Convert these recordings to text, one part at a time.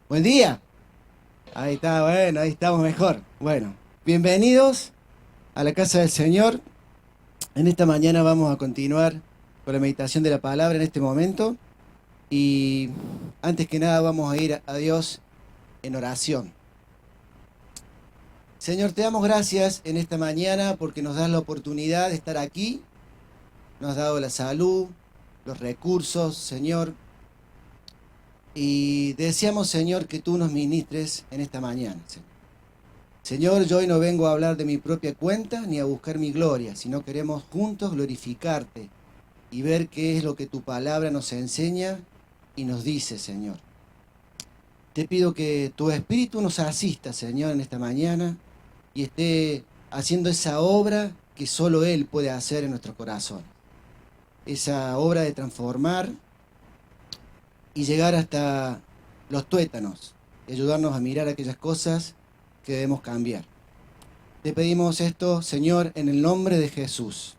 Buen día. Ahí está, bueno, ahí estamos mejor. Bueno, bienvenidos a la casa del Señor. En esta mañana vamos a continuar con la meditación de la palabra en este momento. Y antes que nada vamos a ir a Dios en oración. Señor, te damos gracias en esta mañana porque nos das la oportunidad de estar aquí. Nos has dado la salud, los recursos, Señor. Y deseamos, Señor, que tú nos ministres en esta mañana, Señor. Señor, yo hoy no vengo a hablar de mi propia cuenta ni a buscar mi gloria, sino queremos juntos glorificarte y ver qué es lo que tu palabra nos enseña y nos dice, Señor. Te pido que tu Espíritu nos asista, Señor, en esta mañana y esté haciendo esa obra que solo Él puede hacer en nuestro corazón. Esa obra de transformar y llegar hasta los tuétanos y ayudarnos a mirar aquellas cosas que debemos cambiar. Te pedimos esto, Señor, en el nombre de Jesús.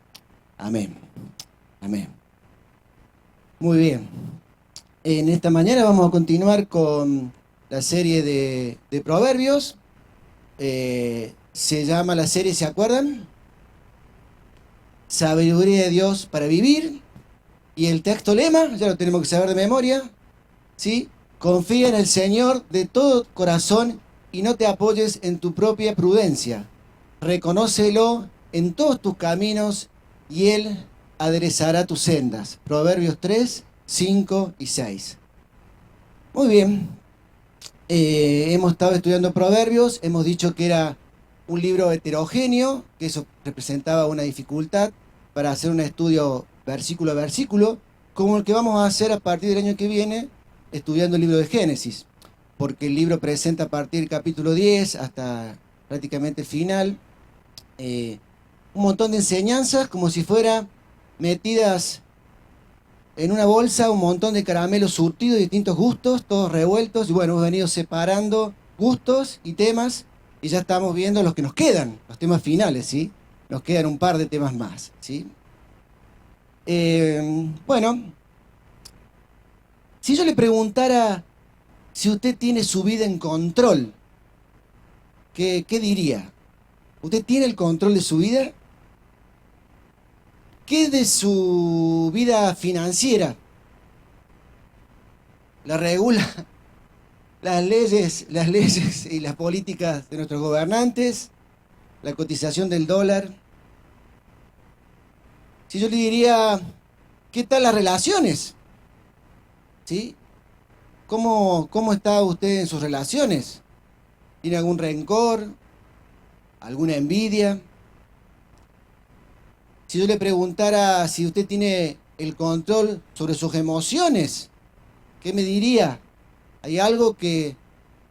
Amén. Amén. Muy bien. En esta mañana vamos a continuar con la serie de Proverbios. Se llama la serie, ¿se acuerdan? Sabiduría de Dios para vivir. Y el texto lema, ya lo tenemos que saber de memoria, ¿sí? Confía en el Señor de todo corazón y no te apoyes en tu propia prudencia. Reconócelo en todos tus caminos y Él aderezará tus sendas. Proverbios 3, 5 y 6. Muy bien. Hemos estado estudiando Proverbios. Hemos dicho que era un libro heterogéneo, que eso representaba una dificultad para hacer un estudio versículo a versículo, como el que vamos a hacer a partir del año que viene, estudiando el libro de Génesis. Porque el libro presenta a partir del capítulo 10 hasta prácticamente el final, un montón de enseñanzas como si fuera metidas en una bolsa, un montón de caramelos surtidos de distintos gustos, todos revueltos, y bueno, hemos venido separando gustos y temas, y ya estamos viendo los que nos quedan, los temas finales, ¿sí? Nos quedan un par de temas más, ¿sí? Bueno, si yo le preguntara si usted tiene su vida en control, ¿qué diría? ¿Usted tiene el control de su vida? ¿Qué de su vida financiera? ¿La regula las leyes y las políticas de nuestros gobernantes? ¿La cotización del dólar? Si yo le diría, ¿qué tal las relaciones? ¿Sí? ¿Cómo está usted en sus relaciones? ¿Tiene algún rencor? ¿Alguna envidia? Si yo le preguntara si usted tiene el control sobre sus emociones, ¿qué me diría? ¿Hay algo que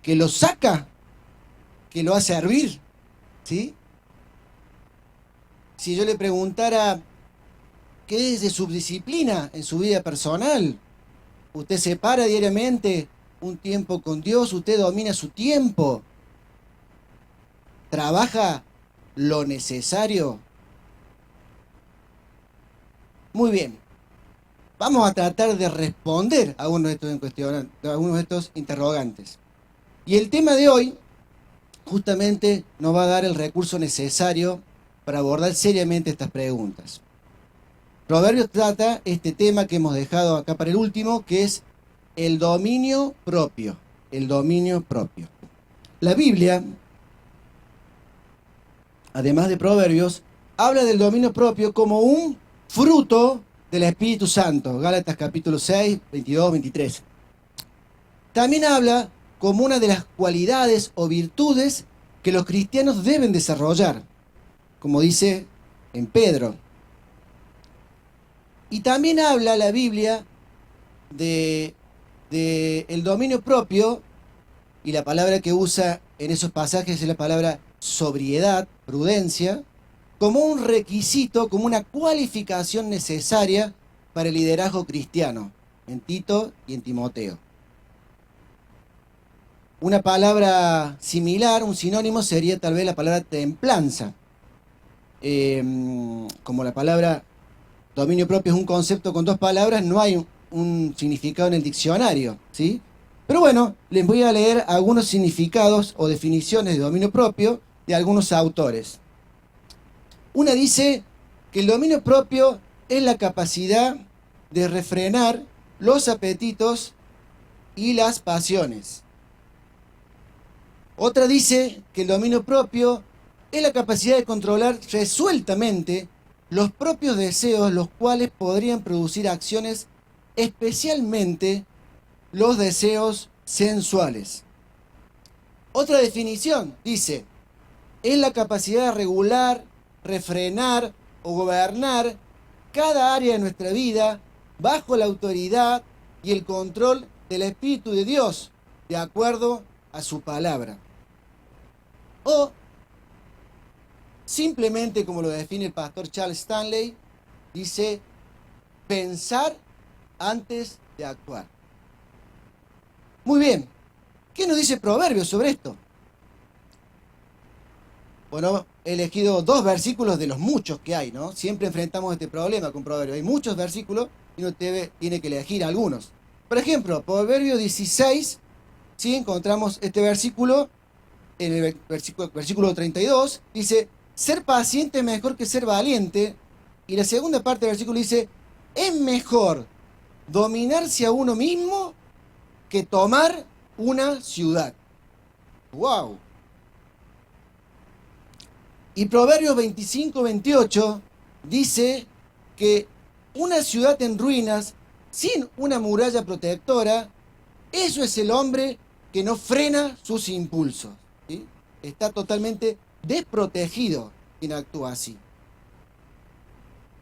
lo saca, que lo hace hervir? ¿Sí? Si yo le preguntara qué es de su disciplina en su vida personal, ¿usted se para diariamente un tiempo con Dios? ¿Usted domina su tiempo? ¿Trabaja lo necesario? Muy bien. Vamos a tratar de responder a algunos de estos interrogantes. Y el tema de hoy justamente nos va a dar el recurso necesario para abordar seriamente estas preguntas. Proverbios trata este tema que hemos dejado acá para el último, que es el dominio propio. El dominio propio. La Biblia, además de Proverbios, habla del dominio propio como un fruto del Espíritu Santo. Gálatas capítulo 6, 22, 23. También habla como una de las cualidades o virtudes que los cristianos deben desarrollar, como dice en Pedro. Y también habla la Biblia de el dominio propio, y la palabra que usa en esos pasajes es la palabra sobriedad, prudencia, como un requisito, como una cualificación necesaria para el liderazgo cristiano, en Tito y en Timoteo. Una palabra similar, un sinónimo, sería tal vez la palabra templanza. Como la palabra dominio propio es un concepto con dos palabras, no hay un significado en el diccionario, ¿sí? Pero bueno, les voy a leer algunos significados o definiciones de dominio propio de algunos autores. Una dice que el dominio propio es la capacidad de refrenar los apetitos y las pasiones. Otra dice que el dominio propio es la capacidad de controlar resueltamente los propios deseos, los cuales podrían producir acciones, especialmente los deseos sensuales. Otra definición dice, es la capacidad de regular, refrenar o gobernar cada área de nuestra vida bajo la autoridad y el control del Espíritu de Dios, de acuerdo a su palabra. O simplemente, como lo define el pastor Charles Stanley, dice, pensar antes de actuar. Muy bien, ¿qué nos dice Proverbios sobre esto? Bueno, he elegido 2 versículos de los muchos que hay, ¿no? Siempre enfrentamos este problema con Proverbios. Hay muchos versículos y uno tiene que elegir algunos. Por ejemplo, Proverbios 16, ¿sí? Encontramos este versículo en el versículo 32, dice, ser paciente es mejor que ser valiente. Y la segunda parte del versículo dice, es mejor dominarse a uno mismo que tomar una ciudad. ¡Wow! Y Proverbios 25, 28 dice que una ciudad en ruinas, sin una muralla protectora, eso es el hombre que no frena sus impulsos. ¿Sí? Está totalmente desprotegido quien actúa así.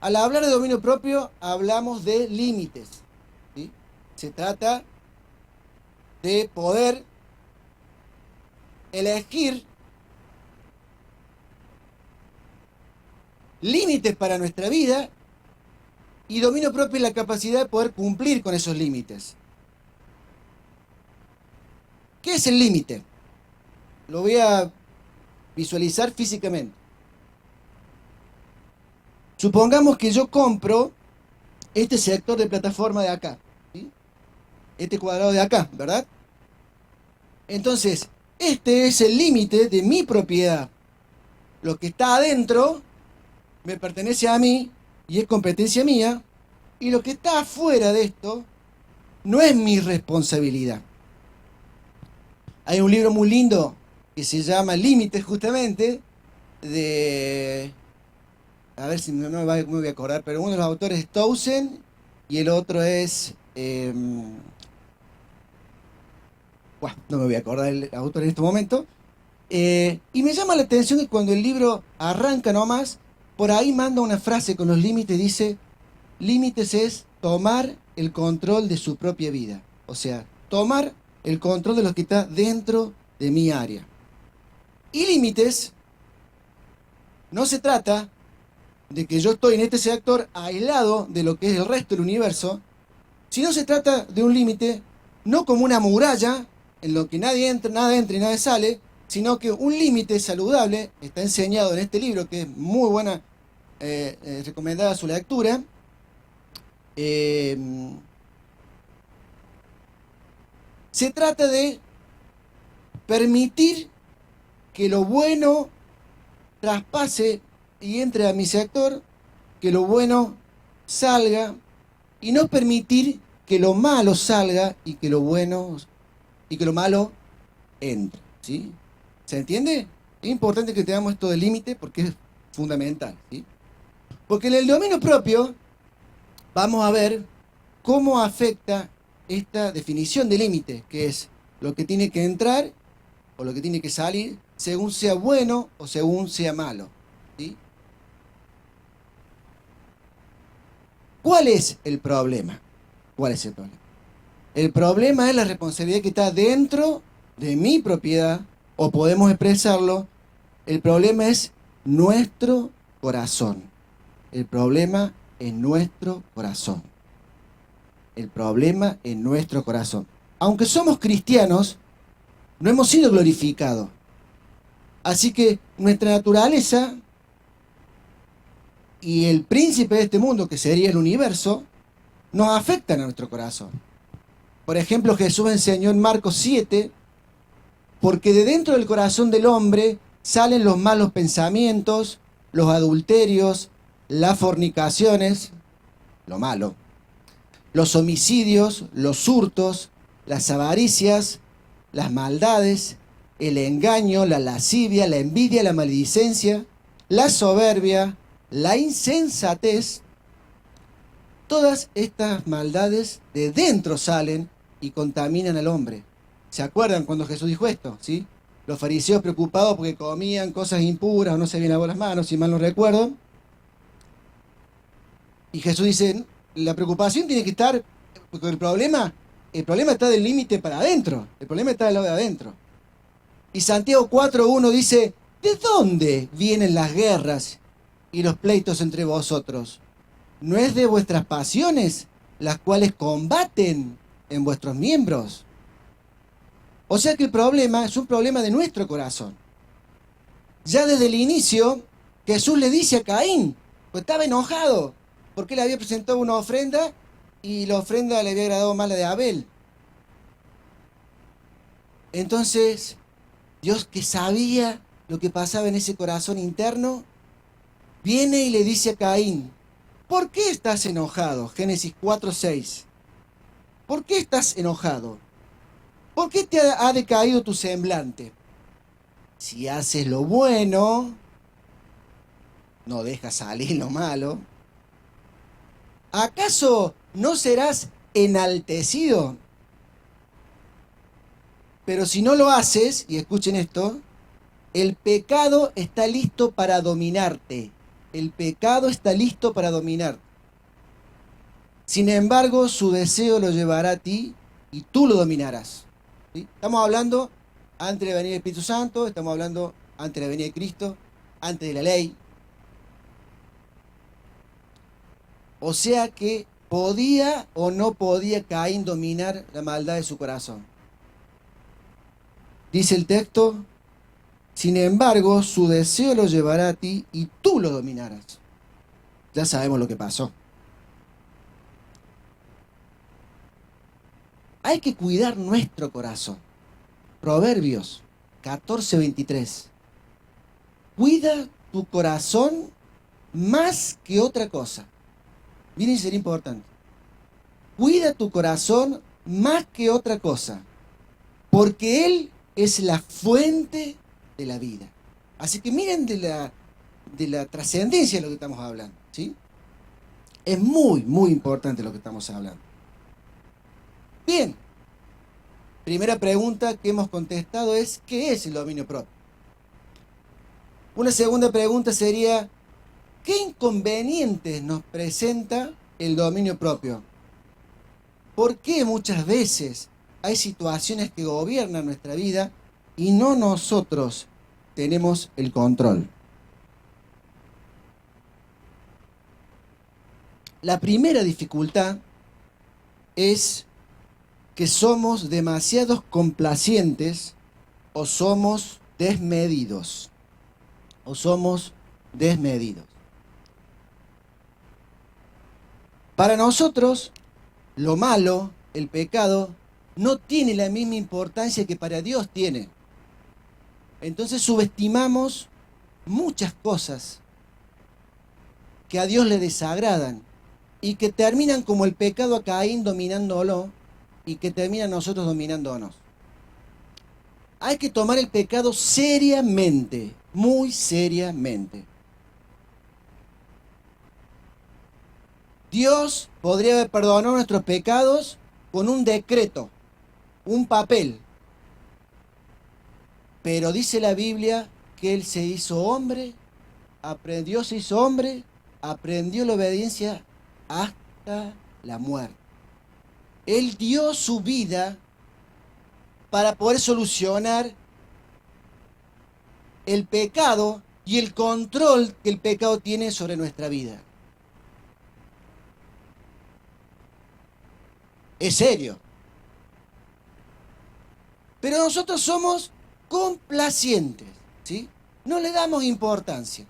Al hablar de dominio propio, hablamos de límites. ¿Sí? Se trata de poder elegir límites para nuestra vida, y dominio propio es la capacidad de poder cumplir con esos límites. ¿Qué es el límite? Lo voy a visualizar físicamente. Supongamos que yo compro este sector de plataforma de acá, ¿sí? Este cuadrado de acá, ¿verdad? Entonces, este es el límite de mi propiedad. Lo que está adentro me pertenece a mí y es competencia mía, y lo que está afuera de esto no es mi responsabilidad. Hay un libro muy lindo que se llama Límites, justamente, de... A ver si no me voy a acordar, pero uno de los autores es Townsend y el otro es... no me voy a acordar el autor en este momento. Y me llama la atención que cuando el libro arranca nomás, por ahí manda una frase con los límites, dice, límites es tomar el control de su propia vida. O sea, tomar el control de lo que está dentro de mi área. Y límites, no se trata de que yo estoy en este sector aislado de lo que es el resto del universo, sino se trata de un límite no como una muralla en lo que nadie entra, nada entra y nada sale, sino que un límite saludable, está enseñado en este libro, que es muy buena, recomendada su lectura. Se trata de permitir que lo bueno traspase y entre a mi sector, que lo bueno salga, y no permitir que lo malo salga y que lo bueno y que lo malo entre, ¿sí? ¿Se entiende? Es importante que tengamos esto de límite porque es fundamental, ¿sí? Porque en el dominio propio vamos a ver cómo afecta esta definición de límite, que es lo que tiene que entrar o lo que tiene que salir, según sea bueno o según sea malo, ¿sí? ¿Cuál es el problema? ¿Cuál es el problema? El problema es la responsabilidad que está dentro de mi propiedad, o podemos expresarlo, el problema es nuestro corazón. El problema es nuestro corazón. El problema es nuestro corazón. Aunque somos cristianos, no hemos sido glorificados. Así que nuestra naturaleza y el príncipe de este mundo, que sería el universo, nos afectan a nuestro corazón. Por ejemplo, Jesús enseñó en Marcos 7, porque de dentro del corazón del hombre salen los malos pensamientos, los adulterios, las fornicaciones, lo malo, los homicidios, los hurtos, las avaricias, las maldades, el engaño, la lascivia, la envidia, la maledicencia, la soberbia, la insensatez. Todas estas maldades de dentro salen y contaminan al hombre. ¿Se acuerdan cuando Jesús dijo esto? ¿Sí? Los fariseos preocupados porque comían cosas impuras o no se habían lavado las manos, si mal no recuerdo. Y Jesús dice, la preocupación tiene que estar, porque el problema está del límite para adentro, el problema está del lado de adentro. Y Santiago 4:1 dice, ¿de dónde vienen las guerras y los pleitos entre vosotros? ¿No es de vuestras pasiones las cuales combaten en vuestros miembros? O sea que el problema es un problema de nuestro corazón. Ya desde el inicio, Jesús le dice a Caín, pues estaba enojado, porque él había presentado una ofrenda y la ofrenda le había agradado más la de Abel. Entonces, Dios, que sabía lo que pasaba en ese corazón interno, viene y le dice a Caín, ¿por qué estás enojado? Génesis 4:6. ¿Por qué estás enojado? ¿Por qué te ha decaído tu semblante? Si haces lo bueno, no dejas salir lo malo, ¿acaso no serás enaltecido? Pero si no lo haces, y escuchen esto, el pecado está listo para dominarte. El pecado está listo para dominarte. Sin embargo, su deseo lo llevará a ti y tú lo dominarás. ¿Sí? Estamos hablando antes de la venida del Espíritu Santo, estamos hablando antes de la venida de Cristo, antes de la ley. O sea que podía o no podía Caín dominar la maldad de su corazón. Dice el texto, sin embargo, su deseo lo llevará a ti y tú lo dominarás. Ya sabemos lo que pasó. Hay que cuidar nuestro corazón. Proverbios 14:23. Cuida tu corazón más que otra cosa. Miren, sería importante. Cuida tu corazón más que otra cosa, porque él es la fuente de la vida. Así que miren de la trascendencia de lo que estamos hablando, ¿sí? Es muy, muy importante lo que estamos hablando. Bien, primera pregunta que hemos contestado es, ¿qué es el dominio propio? Una segunda pregunta sería, ¿qué inconvenientes nos presenta el dominio propio? ¿Por qué muchas veces hay situaciones que gobiernan nuestra vida y no nosotros tenemos el control? La primera dificultad es que somos demasiados complacientes o somos desmedidos. Para nosotros, lo malo, el pecado, no tiene la misma importancia que para Dios tiene. Entonces subestimamos muchas cosas que a Dios le desagradan y que terminan como el pecado a Caín dominándolo y que termina nosotros dominándonos. Hay que tomar el pecado seriamente, muy seriamente. Dios podría haber perdonado nuestros pecados con un decreto, un papel. Pero dice la Biblia que Él se hizo hombre, se hizo hombre, aprendió la obediencia hasta la muerte. Él dio su vida para poder solucionar el pecado y el control que el pecado tiene sobre nuestra vida. Es serio. Pero nosotros somos complacientes, ¿sí? No le damos importancia.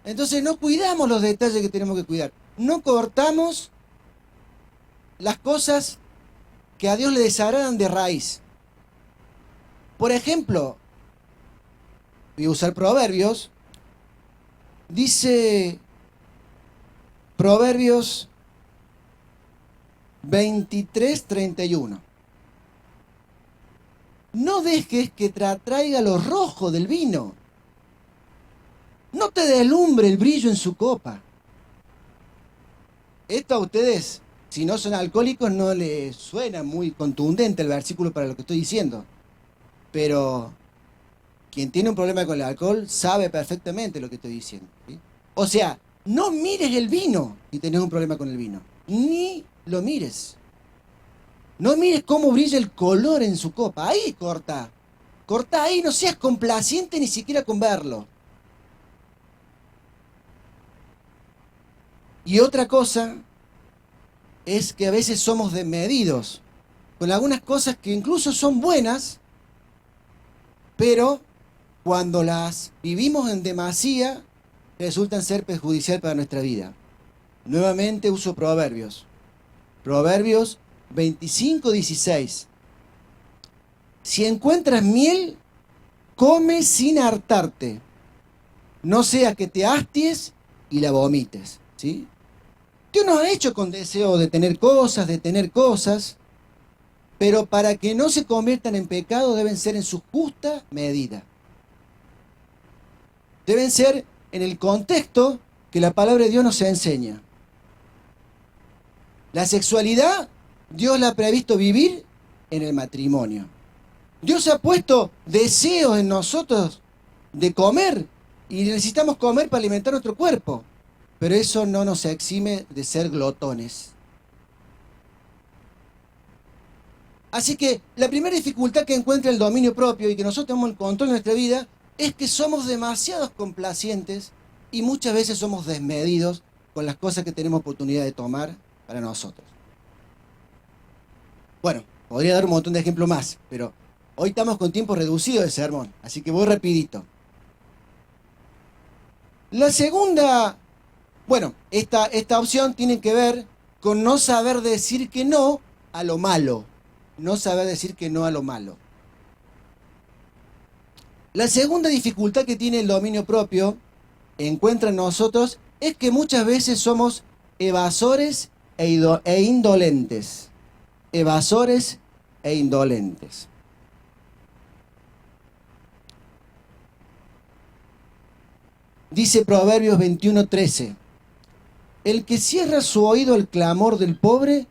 Entonces no cuidamos los detalles que tenemos que cuidar. No cortamos las cosas que a Dios le desagradan de raíz. Por ejemplo, voy a usar Proverbios. Dice Proverbios 23:31. No dejes que te atraiga lo rojo del vino. No te deslumbre el brillo en su copa. Esto a ustedes, si no son alcohólicos, no les suena muy contundente el versículo para lo que estoy diciendo. Pero quien tiene un problema con el alcohol sabe perfectamente lo que estoy diciendo, ¿sí? O sea, no mires el vino si tenés un problema con el vino. Ni lo mires. No mires cómo brilla el color en su copa. Ahí corta. Corta ahí, no seas complaciente ni siquiera con verlo. Y otra cosa es que a veces somos desmedidos con algunas cosas que incluso son buenas, pero cuando las vivimos en demasía, resultan ser perjudicial para nuestra vida. Nuevamente uso Proverbios. Proverbios 25:16. Si encuentras miel, come sin hartarte. No sea que te hasties y la vomites, ¿sí? Dios nos ha hecho con deseo de tener cosas, pero para que no se conviertan en pecado deben ser en su justa medida. Deben ser en el contexto que la palabra de Dios nos enseña. La sexualidad, Dios la ha previsto vivir en el matrimonio. Dios ha puesto deseos en nosotros de comer y necesitamos comer para alimentar nuestro cuerpo. Pero eso no nos exime de ser glotones. Así que la primera dificultad que encuentra el dominio propio y que nosotros tenemos el control de nuestra vida es que somos demasiados complacientes y muchas veces somos desmedidos con las cosas que tenemos oportunidad de tomar para nosotros. Bueno, podría dar un montón de ejemplos más, pero hoy estamos con tiempo reducido de sermón, así que voy rapidito. La segunda, bueno, esta opción tiene que ver con no saber decir que no a lo malo. No saber decir que no a lo malo. La segunda dificultad que tiene el dominio propio, encuentra en nosotros, es que muchas veces somos evasores e indolentes. Evasores e indolentes. Dice Proverbios 21:13. El que cierra su oído al clamor del pobre,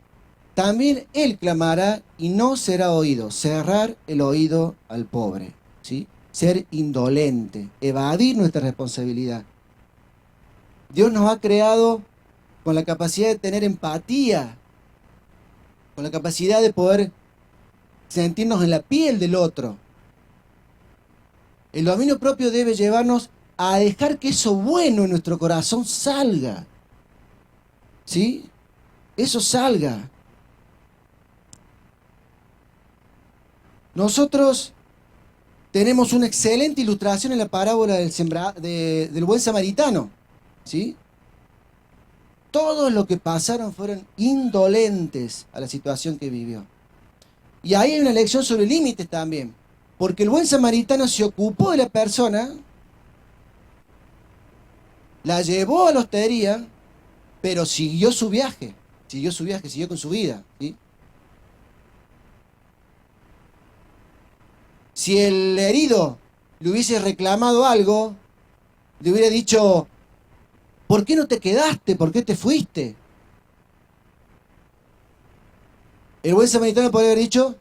también él clamará y no será oído. Cerrar el oído al pobre, ¿sí? Ser indolente, evadir nuestra responsabilidad. Dios nos ha creado con la capacidad de tener empatía, con la capacidad de poder sentirnos en la piel del otro. El dominio propio debe llevarnos a dejar que eso bueno en nuestro corazón salga, ¿sí? Eso salga. Nosotros tenemos una excelente ilustración en la parábola del buen samaritano, ¿sí? Todos los que pasaron fueron indolentes a la situación que vivió. Y ahí hay una lección sobre límites también, porque el buen samaritano se ocupó de la persona, la llevó a la hostería, pero siguió su viaje, siguió con su vida, ¿sí? Si el herido le hubiese reclamado algo, le hubiera dicho, ¿por qué no te quedaste? ¿Por qué te fuiste? El buen samaritano podría haber dicho,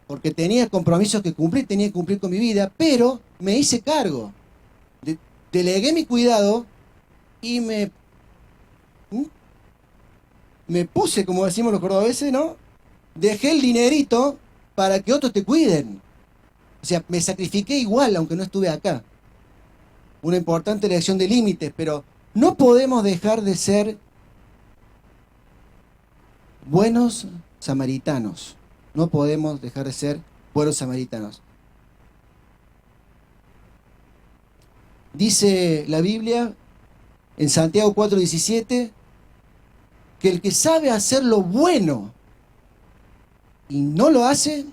porque tenía compromisos que cumplir, tenía que cumplir con mi vida, pero me hice cargo. Delegué mi cuidado y me puse, como decimos los cordobeses, ¿no? Dejé el dinerito para que otros te cuiden. O sea, me sacrifiqué igual, aunque no estuve acá. Una importante lección de límites, pero no podemos dejar de ser buenos samaritanos. No podemos dejar de ser buenos samaritanos. Dice la Biblia en Santiago 4:17 que el que sabe hacer lo bueno y no lo hace,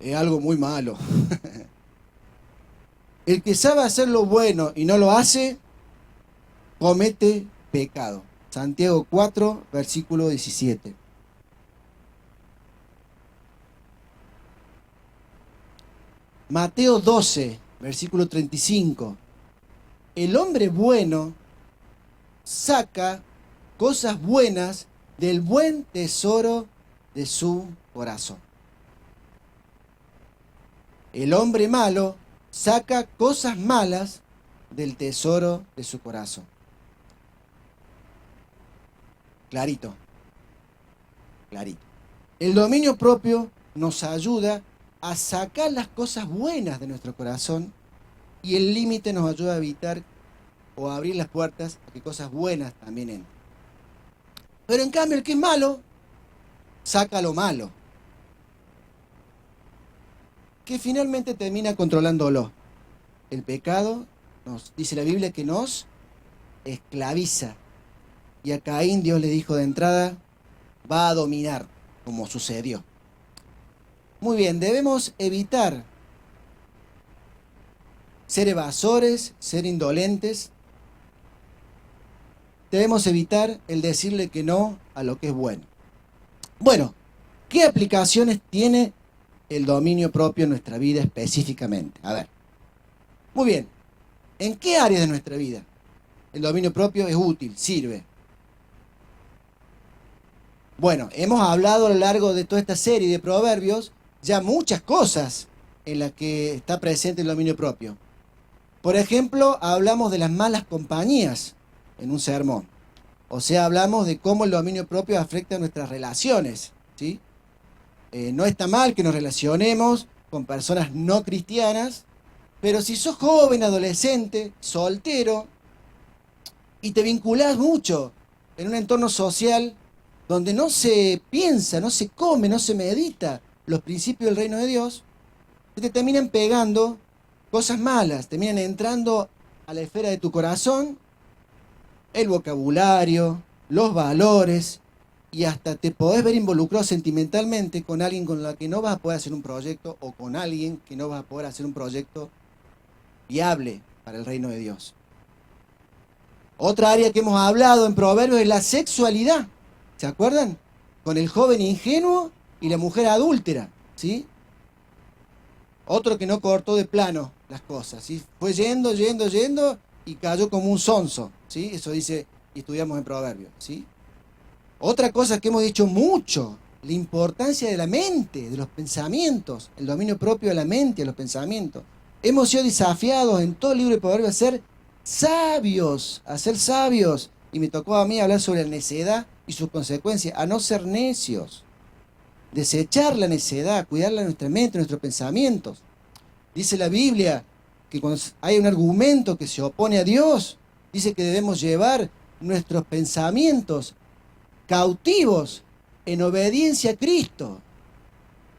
es algo muy malo. El que sabe hacer lo bueno y no lo hace, comete pecado. Santiago 4, versículo 17. Mateo 12, versículo 35. El hombre bueno saca cosas buenas del buen tesoro de su corazón. El hombre malo saca cosas malas del tesoro de su corazón. Clarito, clarito. El dominio propio nos ayuda a sacar las cosas buenas de nuestro corazón y el límite nos ayuda a evitar o a abrir las puertas a que cosas buenas también entren. Pero en cambio el que es malo, saca lo malo, que finalmente termina controlándolo. El pecado, nos dice la Biblia, que nos esclaviza. Y a Caín Dios le dijo de entrada, va a dominar, como sucedió. Muy bien, debemos evitar ser evasores, ser indolentes. Debemos evitar el decirle que no a lo que es bueno. Bueno, ¿qué aplicaciones tiene el dominio propio en nuestra vida específicamente? A ver, muy bien, ¿en qué áreas de nuestra vida el dominio propio es útil, sirve? Bueno, hemos hablado a lo largo de toda esta serie de proverbios ya muchas cosas en las que está presente el dominio propio. Por ejemplo, hablamos de las malas compañías en un sermón. O sea, hablamos de cómo el dominio propio afecta a nuestras relaciones, ¿sí? No está mal que nos relacionemos con personas no cristianas, pero si sos joven, adolescente, soltero, y te vinculás mucho en un entorno social donde no se piensa, no se come, no se medita los principios del reino de Dios, te terminan pegando cosas malas, terminan entrando a la esfera de tu corazón, el vocabulario, los valores, y hasta te podés ver involucrado sentimentalmente con alguien con la que no vas a poder hacer un proyecto, o con alguien que no vas a poder hacer un proyecto viable para el reino de Dios. Otra área que hemos hablado en Proverbios es la sexualidad. ¿Se acuerdan? Con el joven ingenuo y la mujer adúltera, ¿sí? Otro que no cortó de plano las cosas, ¿sí? Fue yendo y cayó como un sonso, ¿sí? Eso dice y estudiamos en Proverbios, ¿sí? Otra cosa que hemos dicho mucho, la importancia de la mente, de los pensamientos, el dominio propio de la mente, de los pensamientos. Hemos sido desafiados en todo el libro de Proverbios a ser sabios, y me tocó a mí hablar sobre la necedad y sus consecuencias, a no ser necios, desechar la necedad, cuidarla en nuestra mente, en nuestros pensamientos. Dice la Biblia que cuando hay un argumento que se opone a Dios, dice que debemos llevar nuestros pensamientos cautivos en obediencia a Cristo.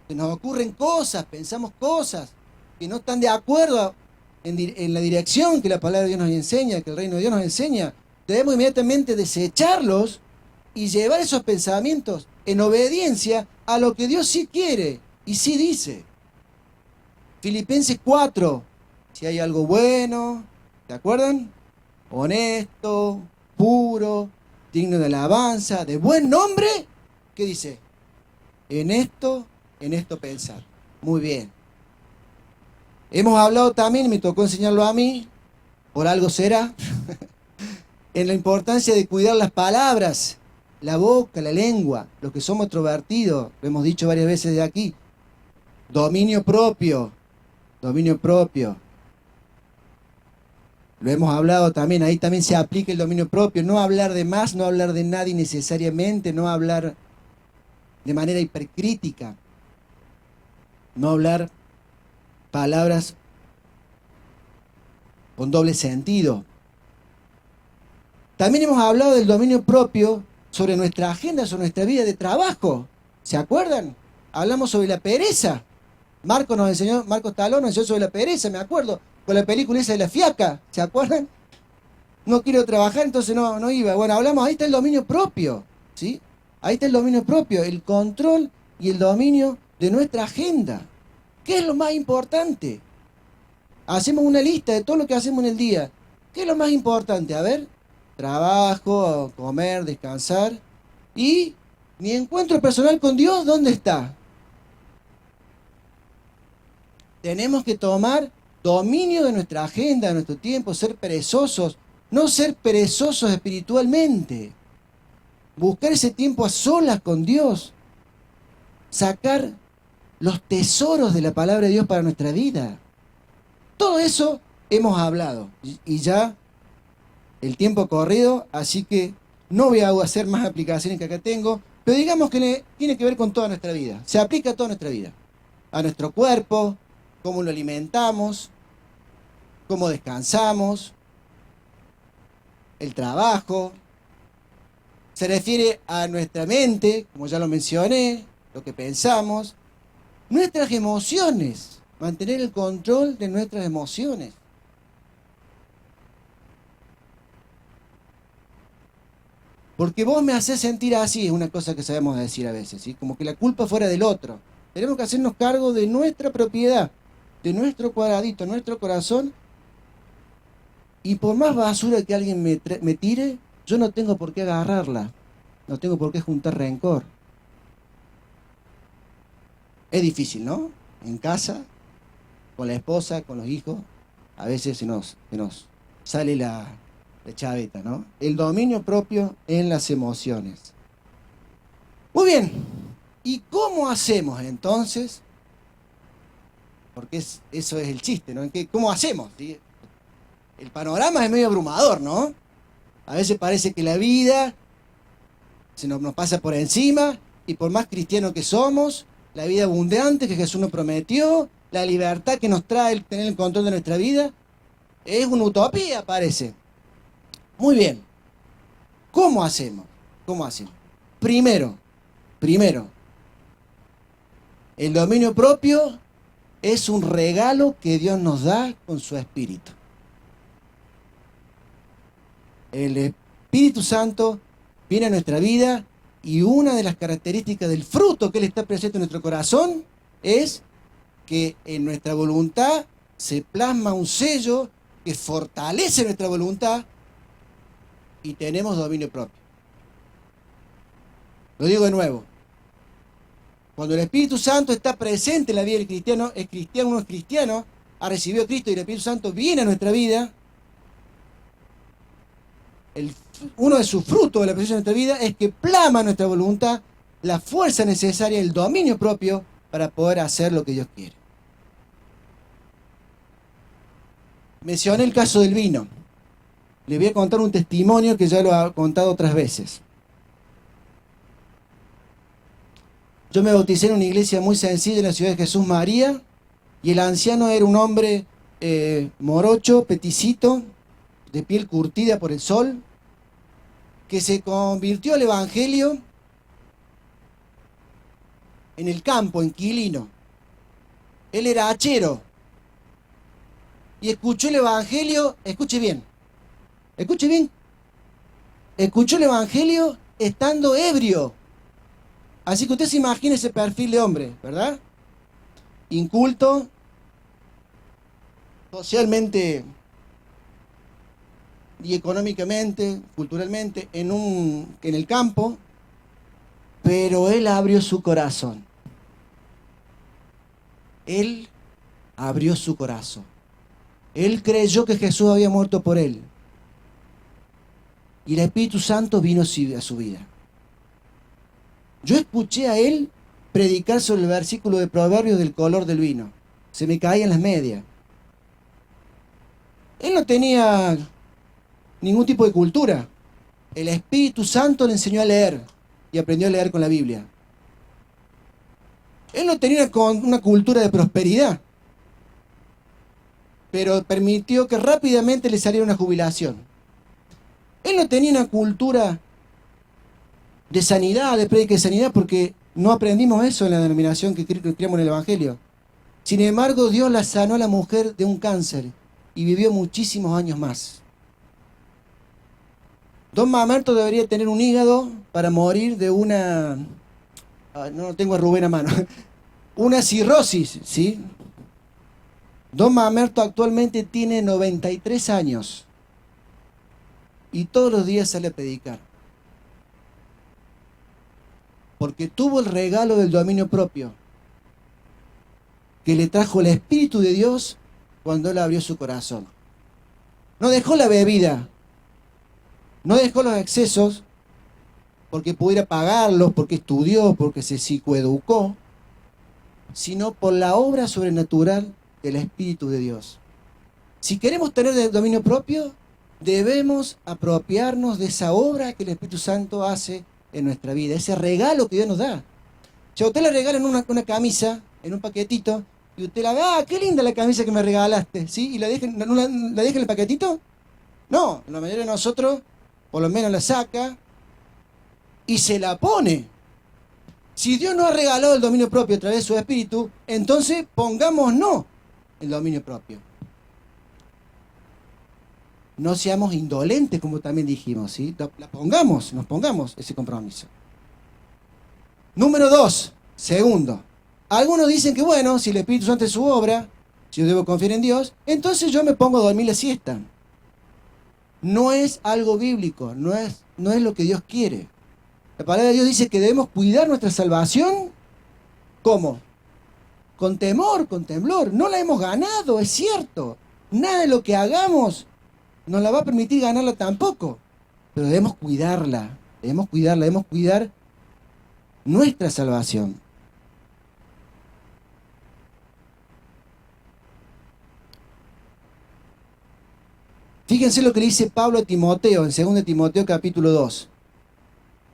Se nos ocurren cosas, pensamos cosas que no están de acuerdo en la dirección que la palabra de Dios nos enseña, que el reino de Dios nos enseña. Debemos inmediatamente desecharlos y llevar esos pensamientos en obediencia a lo que Dios sí quiere y sí dice. Filipenses 4, si hay algo bueno, ¿se acuerdan? Honesto, puro, digno de alabanza, de buen nombre, ¿qué dice? En esto pensar. Muy bien. Hemos hablado también, y me tocó enseñarlo a mí, por algo será, en la importancia de cuidar las palabras, la boca, la lengua, los que somos extrovertidos, lo hemos dicho varias veces de aquí. Dominio propio, dominio propio. Lo hemos hablado también, ahí también se aplica el dominio propio, no hablar de más, no hablar de nadie innecesariamente, no hablar de manera hipercrítica, no hablar palabras con doble sentido. También hemos hablado del dominio propio sobre nuestra agenda, sobre nuestra vida de trabajo. ¿Se acuerdan? Hablamos sobre la pereza. Marcos Talón nos enseñó sobre la pereza, me acuerdo, con la película esa de La Fiaca. ¿Se acuerdan? No quiero trabajar, entonces no iba. Bueno, hablamos, ahí está el dominio propio, ¿sí? Ahí está el dominio propio, el control y el dominio de nuestra agenda. ¿Qué es lo más importante? Hacemos una lista de todo lo que hacemos en el día. ¿Qué es lo más importante? A ver, trabajo, comer, descansar. Y mi encuentro personal con Dios, ¿dónde está? Tenemos que tomar dominio de nuestra agenda, de nuestro tiempo, ser perezosos, no ser perezosos espiritualmente. Buscar ese tiempo a solas con Dios. Sacar los tesoros de la palabra de Dios para nuestra vida. Todo eso hemos hablado. Y ya el tiempo ha corrido, así que no voy a hacer más aplicaciones que acá tengo, pero digamos que tiene que ver con toda nuestra vida. Se aplica a toda nuestra vida. A nuestro cuerpo, cómo lo alimentamos, cómo descansamos, el trabajo. Se refiere a nuestra mente, como ya lo mencioné, lo que pensamos, nuestras emociones, mantener el control de nuestras emociones. Porque vos me hacés sentir así, es una cosa que sabemos decir a veces, ¿sí? Como que la culpa fuera del otro. Tenemos que hacernos cargo de nuestra propiedad, de nuestro cuadradito, nuestro corazón. Y por más basura que alguien me tire, yo no tengo por qué agarrarla. No tengo por qué juntar rencor. Es difícil, ¿no? En casa, con la esposa, con los hijos, a veces se nos sale la chaveta, ¿no? El dominio propio en las emociones. Muy bien. ¿Y cómo hacemos entonces? Porque eso es el chiste, ¿no? ¿Cómo hacemos? ¿Sí? El panorama es medio abrumador, ¿no? A veces parece que la vida nos pasa por encima, y por más cristianos que somos, la vida abundante que Jesús nos prometió, la libertad que nos trae el tener el control de nuestra vida, es una utopía, parece. Muy bien. ¿Cómo hacemos? ¿Cómo hacemos? Primero, el dominio propio es un regalo que Dios nos da con su Espíritu. El Espíritu Santo viene a nuestra vida y una de las características del fruto que Él está presente en nuestro corazón es que en nuestra voluntad se plasma un sello que fortalece nuestra voluntad y tenemos dominio propio. Lo digo de nuevo. Cuando el Espíritu Santo está presente en la vida del cristiano, uno es cristiano, ha recibido a Cristo y el Espíritu Santo viene a nuestra vida, uno de sus frutos de la presencia de nuestra vida es que plasma nuestra voluntad la fuerza necesaria, el dominio propio para poder hacer lo que Dios quiere. Mencioné el caso del vino. Les voy a contar un testimonio que ya lo he contado otras veces. Yo me bauticé en una iglesia muy sencilla en la ciudad de Jesús María, y el anciano era un hombre morocho, peticito, de piel curtida por el sol, que se convirtió al evangelio en el campo, en Quilino. Él era hachero y escuchó el evangelio, escuche bien, escuchó el evangelio estando ebrio. Así que usted se imagina ese perfil de hombre, ¿verdad? Inculto, socialmente y económicamente, culturalmente, en el campo, pero él abrió su corazón. Él abrió su corazón. Él creyó que Jesús había muerto por él. Y el Espíritu Santo vino a su vida. Yo escuché a él predicar sobre el versículo de Proverbios del color del vino. Se me caían las medias. Él no tenía ningún tipo de cultura. El Espíritu Santo le enseñó a leer y aprendió a leer con la Biblia. Él no tenía una cultura de prosperidad, pero permitió que rápidamente le saliera una jubilación. Él no tenía una cultura de sanidad, de prédica de sanidad, porque no aprendimos eso en la denominación que creemos en el Evangelio. Sin embargo, Dios la sanó a la mujer de un cáncer y vivió muchísimos años más. Don Mamerto debería tener un hígado para morir de una... no tengo a Rubén a mano. Una cirrosis, ¿sí? Don Mamerto actualmente tiene 93 años y todos los días sale a predicar. Porque tuvo el regalo del dominio propio que le trajo el Espíritu de Dios cuando él abrió su corazón. No dejó la bebida, no dejó los excesos porque pudiera pagarlos, porque estudió, porque se psicoeducó, sino por la obra sobrenatural del Espíritu de Dios. Si queremos tener el dominio propio, debemos apropiarnos de esa obra que el Espíritu Santo hace en nuestra vida, ese regalo que Dios nos da. Si a usted le regalan una camisa en un paquetito, y usted la ve, qué linda la camisa que me regalaste, ¿sí? ¿Y la deja en el paquetito? No, la mayoría de nosotros, por lo menos la saca y se la pone. Si Dios nos ha regalado el dominio propio a través de su Espíritu, entonces pongámonos el dominio propio. No seamos indolentes, como también dijimos, ¿sí? Nos pongamos ese compromiso. Número 2, segundo. Algunos dicen que bueno, si el Espíritu Santo es su obra, si yo debo confiar en Dios, entonces yo me pongo a dormir la siesta. No es algo bíblico, no es lo que Dios quiere. La palabra de Dios dice que debemos cuidar nuestra salvación. ¿Cómo? Con temor, con temblor. No la hemos ganado, es cierto. Nada de lo que hagamos nos la va a permitir ganarla tampoco. Pero debemos cuidarla, debemos cuidar nuestra salvación. Fíjense lo que le dice Pablo a Timoteo en 2 Timoteo capítulo 2.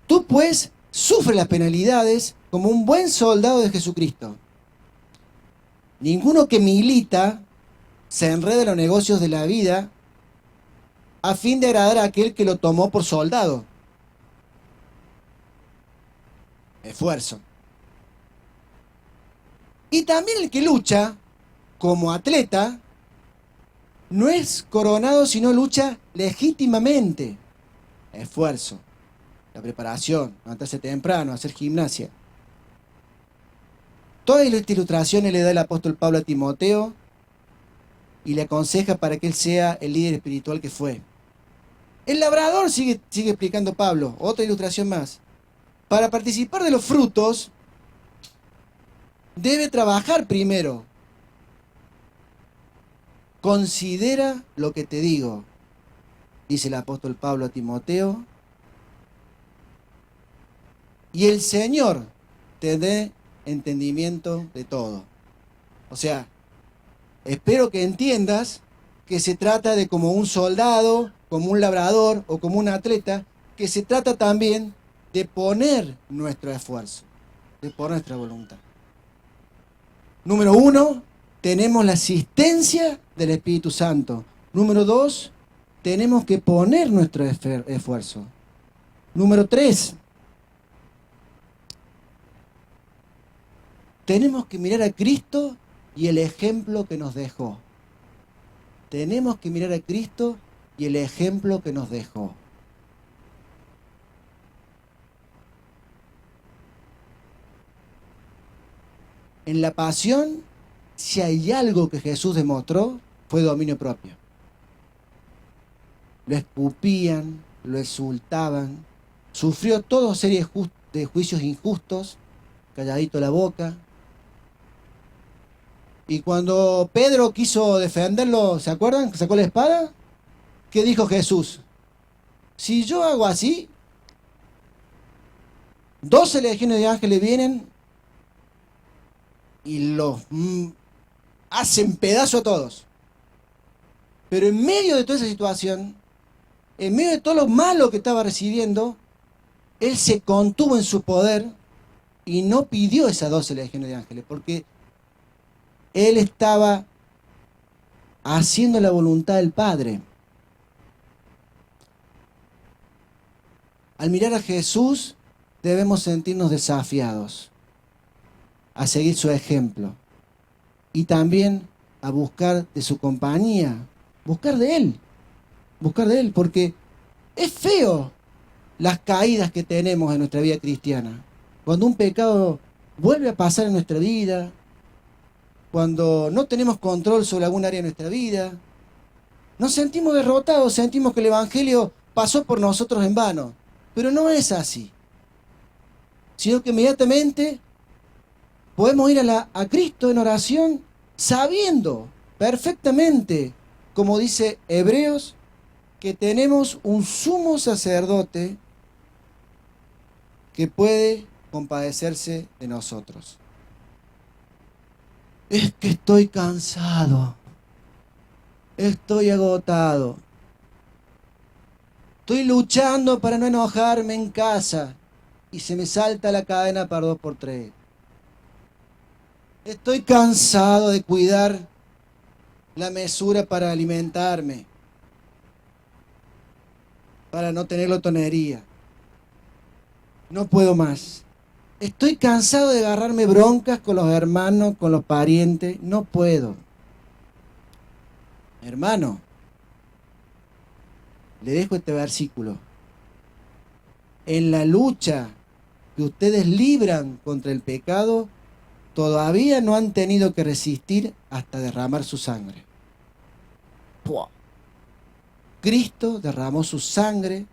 Tú pues sufre las penalidades como un buen soldado de Jesucristo. Ninguno que milita se enreda en los negocios de la vida a fin de agradar a aquel que lo tomó por soldado. Esfuerzo. Y también el que lucha como atleta no es coronado, sino lucha legítimamente. Esfuerzo. La preparación, levantarse temprano, hacer gimnasia. Todas estas ilustraciones le da el apóstol Pablo a Timoteo y le aconseja para que él sea el líder espiritual que fue. El labrador, sigue explicando Pablo, otra ilustración más. Para participar de los frutos, debe trabajar primero. Considera lo que te digo, dice el apóstol Pablo a Timoteo, y el Señor te dé entendimiento de todo. O sea, espero que entiendas que se trata de como un soldado, como un labrador o como un atleta, que se trata también de poner nuestro esfuerzo, de poner nuestra voluntad. Número 1, tenemos la asistencia del Espíritu Santo. Número 2, tenemos que poner nuestro esfuerzo. Número 3, tenemos que mirar a Cristo y el ejemplo que nos dejó. Tenemos que mirar a Cristo y el ejemplo que nos dejó. En la pasión, si hay algo que Jesús demostró, fue dominio propio. Lo escupían, lo insultaban, sufrió toda serie de juicios injustos, calladito la boca. Y cuando Pedro quiso defenderlo, ¿se acuerdan? ¿Sacó la espada? ¿Qué dijo Jesús? Si yo hago así, 12 legiones de ángeles vienen y los hacen pedazo a todos. Pero en medio de toda esa situación, en medio de todo lo malo que estaba recibiendo, él se contuvo en su poder y no pidió esas 12 legiones de ángeles, porque él estaba haciendo la voluntad del Padre. Al mirar a Jesús, debemos sentirnos desafiados a seguir su ejemplo y también a buscar de su compañía, buscar de él, porque Es feo las caídas que tenemos en nuestra vida cristiana. Cuando un pecado vuelve a pasar en nuestra vida, cuando no tenemos control sobre algún área de nuestra vida, nos sentimos derrotados, sentimos que el Evangelio pasó por nosotros en vano. Pero no es así. Sino que inmediatamente podemos ir a Cristo en oración sabiendo perfectamente, como dice Hebreos, que tenemos un sumo sacerdote que puede compadecerse de nosotros. Es que estoy cansado, estoy agotado, estoy luchando para no enojarme en casa y se me salta la cadena para 2x3. Estoy cansado de cuidar la mesura para alimentarme, para no tener glotonería. No puedo más. Estoy cansado de agarrarme broncas con los hermanos, con los parientes. No puedo. Hermano, le dejo este versículo. En la lucha que ustedes libran contra el pecado, todavía no han tenido que resistir hasta derramar su sangre. ¡Puah! Cristo derramó su sangre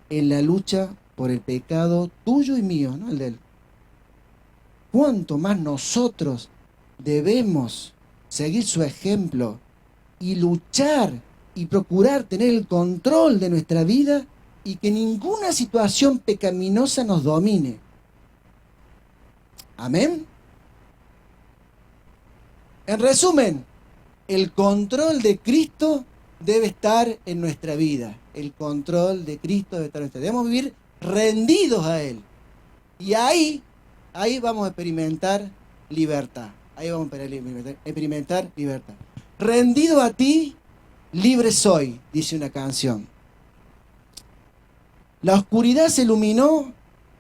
en la lucha por el pecado tuyo y mío, no el de él. ¿Cuánto más nosotros debemos seguir su ejemplo y luchar y procurar tener el control de nuestra vida y que ninguna situación pecaminosa nos domine? ¿Amén? En resumen, el control de Cristo debe estar en nuestra vida. El control de Cristo debe estar en nuestra vida. Debemos vivir rendidos a Él. Y ahí vamos a experimentar libertad. Ahí vamos a experimentar libertad. Rendido a ti, libre soy, dice una canción. La oscuridad se iluminó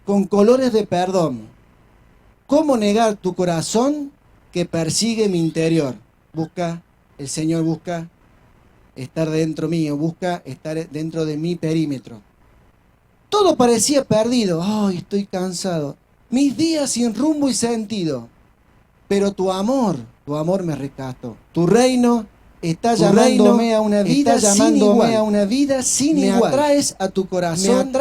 con colores de perdón. ¿Cómo negar tu corazón que persigue mi interior? El Señor busca estar dentro mío, busca estar dentro de mi perímetro. Todo parecía perdido. Ay, estoy cansado. Mis días sin rumbo y sentido. Pero tu amor me rescató. Tu reino está llamándome a una vida sin igual. Me atraes a tu corazón.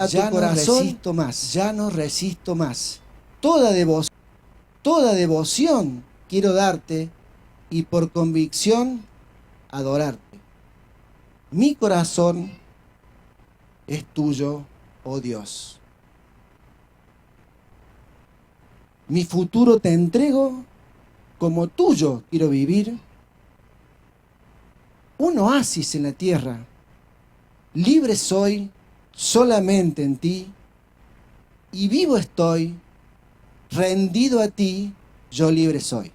Ya no resisto más. Ya no resisto más. Toda devoción quiero darte y por convicción adorarte. Mi corazón es tuyo, oh Dios. Mi futuro te entrego, como tuyo quiero vivir. Un oasis en la tierra, libre soy solamente en ti, y vivo estoy, rendido a ti, yo libre soy.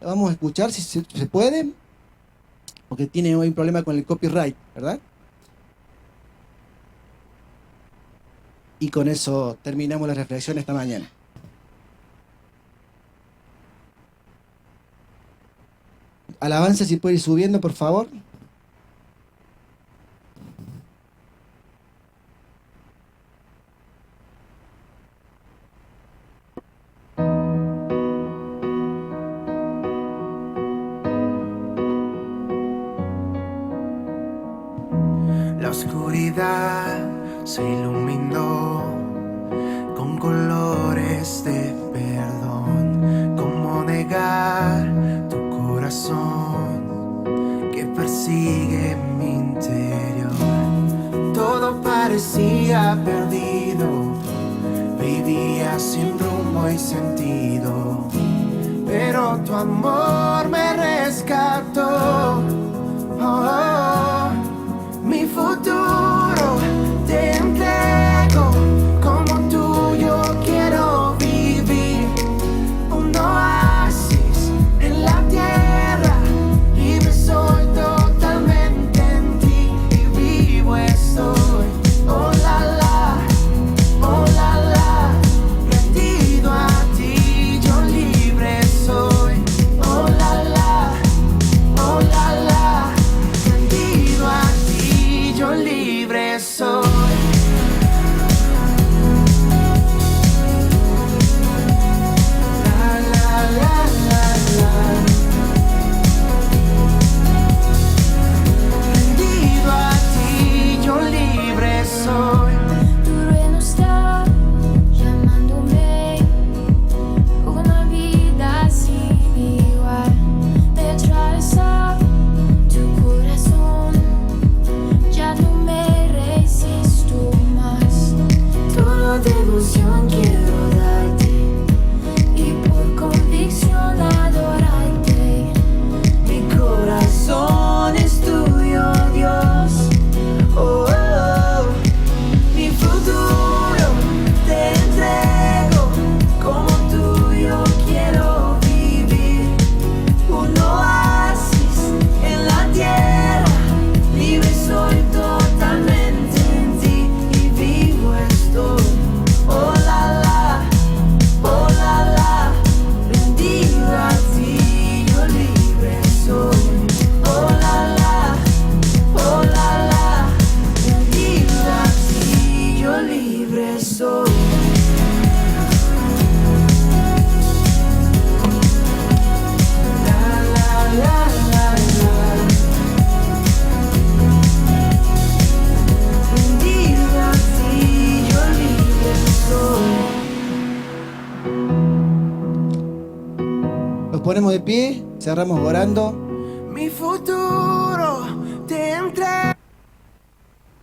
Vamos a escuchar si se puede, porque tiene hoy un problema con el copyright, ¿verdad? Y con eso terminamos la reflexión esta mañana. Alabanza, si puede ir subiendo, por favor. La oscuridad se iluminó con colores de perdón. ¿Cómo negar tu corazón que persigue mi interior? Todo parecía perdido, vivía sin rumbo y sentido, pero tu amor me rescató. Oh, oh. Mi futuro te entrego, como tuyo quiero vivir. Un oasis en la tierra, libre soy totalmente en ti y vivo estoy. Oh la la, rendido a ti, yo libre soy. Oh la la, Nos ponemos de pie, cerramos orando. Mi futuro te entrego.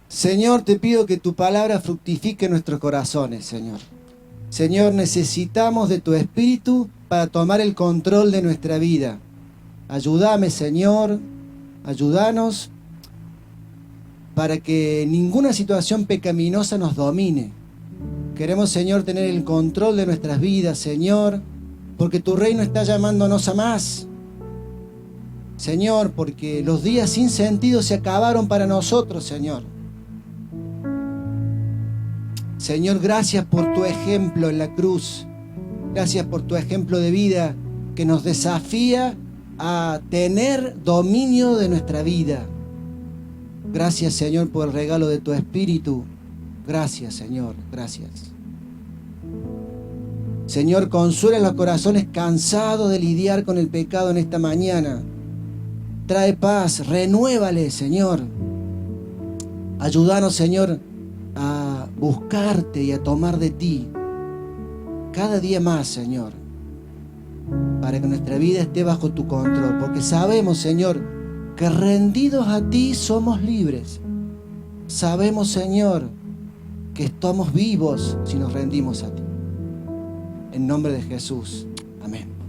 Señor, te pido que tu palabra fructifique en nuestros corazones, Señor. Señor, necesitamos de tu Espíritu para tomar el control de nuestra vida. Ayúdame, Señor, ayúdanos para que ninguna situación pecaminosa nos domine. Queremos, Señor, tener el control de nuestras vidas, Señor, porque tu reino está llamándonos a más. Señor, porque los días sin sentido se acabaron para nosotros, Señor. Señor, gracias por tu ejemplo en la cruz. Gracias por tu ejemplo de vida que nos desafía a tener dominio de nuestra vida. Gracias, Señor, por el regalo de tu Espíritu. Gracias, Señor, gracias. Señor, consuela los corazones cansados de lidiar con el pecado en esta mañana. Trae paz, renuévale, Señor. Ayúdanos, Señor, a buscarte y a tomar de ti cada día más, Señor, para que nuestra vida esté bajo tu control, porque sabemos, Señor, que rendidos a ti somos libres. Sabemos, Señor, que estamos vivos si nos rendimos a ti. En nombre de Jesús. Amén.